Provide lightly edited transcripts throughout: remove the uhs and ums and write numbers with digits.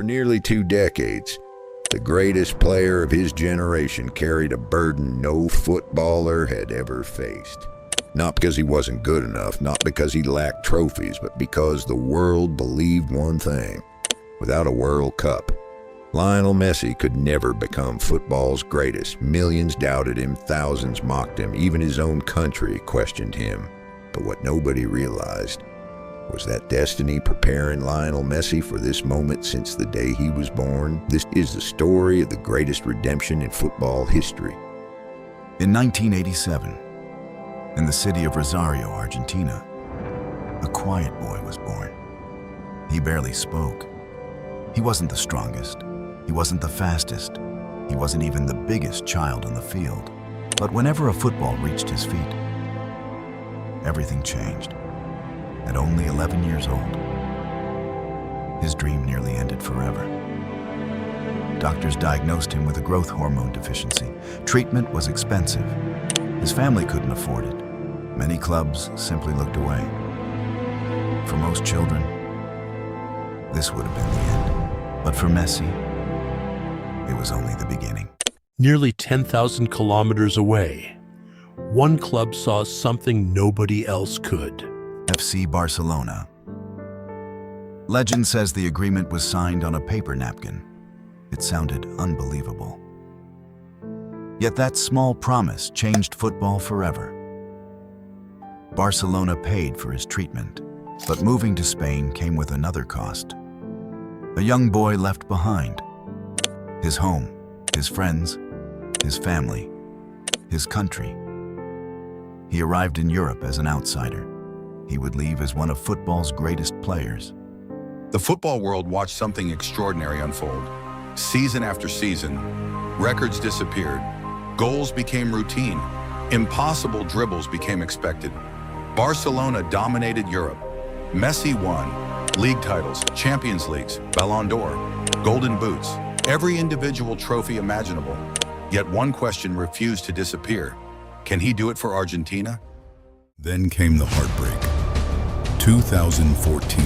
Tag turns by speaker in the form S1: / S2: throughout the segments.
S1: For nearly 2 decades, the greatest player of his generation carried a burden no footballer had ever faced. Not because he wasn't good enough, not because he lacked trophies, but because the world believed one thing. Without a World Cup, Lionel Messi could never become football's greatest. Millions doubted him, thousands mocked him, even his own country questioned him. But what nobody realized was that destiny preparing Lionel Messi for this moment since the day he was born. This is the story of the greatest redemption in football history.
S2: In 1987, in the city of Rosario, Argentina, a quiet boy was born. He barely spoke. He wasn't the strongest. He wasn't the fastest. He wasn't even the biggest child on the field. But whenever a football reached his feet, everything changed. At only 11 years old, his dream nearly ended forever. Doctors diagnosed him with a growth hormone deficiency. Treatment was expensive. His family couldn't afford it. Many clubs simply looked away. For most children, this would have been the end. But for Messi, it was only the beginning.
S3: Nearly 10,000 kilometers away, one club saw something nobody else could.
S2: FC Barcelona. Legend says the agreement was signed on a paper napkin. It sounded unbelievable. Yet that small promise changed football forever. Barcelona paid for his treatment, but moving to Spain came with another cost. A young boy left behind. His home, his friends, his family, his country. He arrived in Europe as an outsider. He would leave as one of football's greatest players.
S4: The football world watched something extraordinary unfold. Season after season, records disappeared. Goals became routine. Impossible dribbles became expected. Barcelona dominated Europe. Messi won league titles, Champions Leagues, Ballon d'Or, Golden Boots, every individual trophy imaginable. Yet one question refused to disappear. Can he do it for Argentina?
S5: Then came the heartbreak. 2014,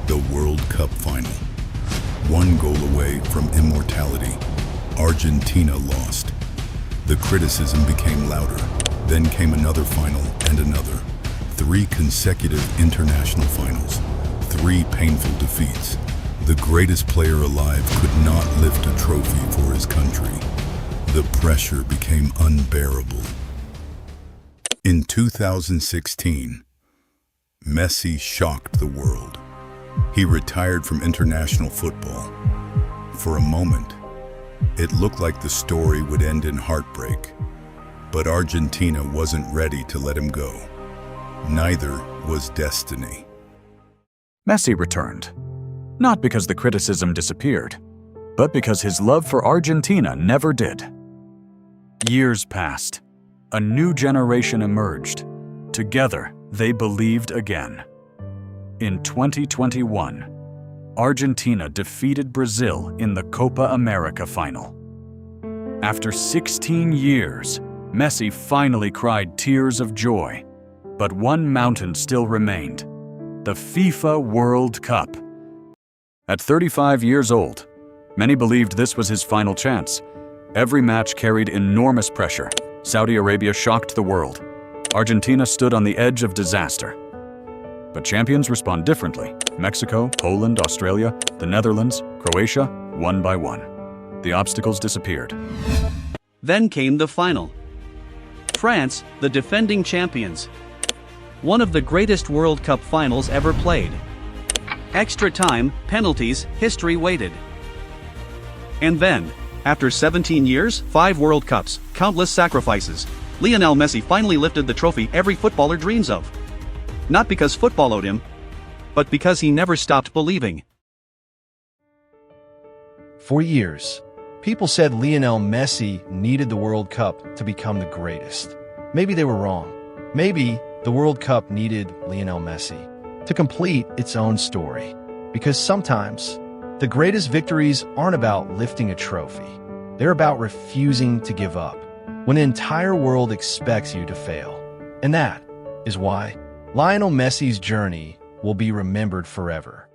S5: the World Cup final. One goal away from immortality, Argentina lost. The criticism became louder. Then came another final and another. 3 consecutive international finals, 3 painful defeats. The greatest player alive could not lift a trophy for his country. The pressure became unbearable. In 2016, Messi shocked the world. He retired from international football. For a moment, it looked like the story would end in heartbreak. But Argentina wasn't ready to let him go. Neither was destiny.
S6: Messi returned, not because the criticism disappeared, but because his love for Argentina never did. Years passed. A new generation emerged. Together, they believed again. In 2021, Argentina defeated Brazil in the Copa America final. After 16 years, Messi finally cried tears of joy. But one mountain still remained: the FIFA World Cup. At 35 years old, many believed this was his final chance. Every match carried enormous pressure. Saudi Arabia shocked the world. Argentina stood on the edge of disaster. But champions respond differently. Mexico, Poland, Australia, the Netherlands, Croatia, one by one. The obstacles disappeared.
S7: Then came the final. France, the defending champions. One of the greatest World Cup finals ever played. Extra time, penalties, history waited. And then, after 17 years, 5 World Cups, countless sacrifices, Lionel Messi finally lifted the trophy every footballer dreams of. Not because football owed him, but because he never stopped believing.
S8: For years, people said Lionel Messi needed the World Cup to become the greatest. Maybe they were wrong. Maybe the World Cup needed Lionel Messi to complete its own story. Because sometimes, the greatest victories aren't about lifting a trophy. They're about refusing to give up when an entire world expects you to fail. And that is why Lionel Messi's journey will be remembered forever.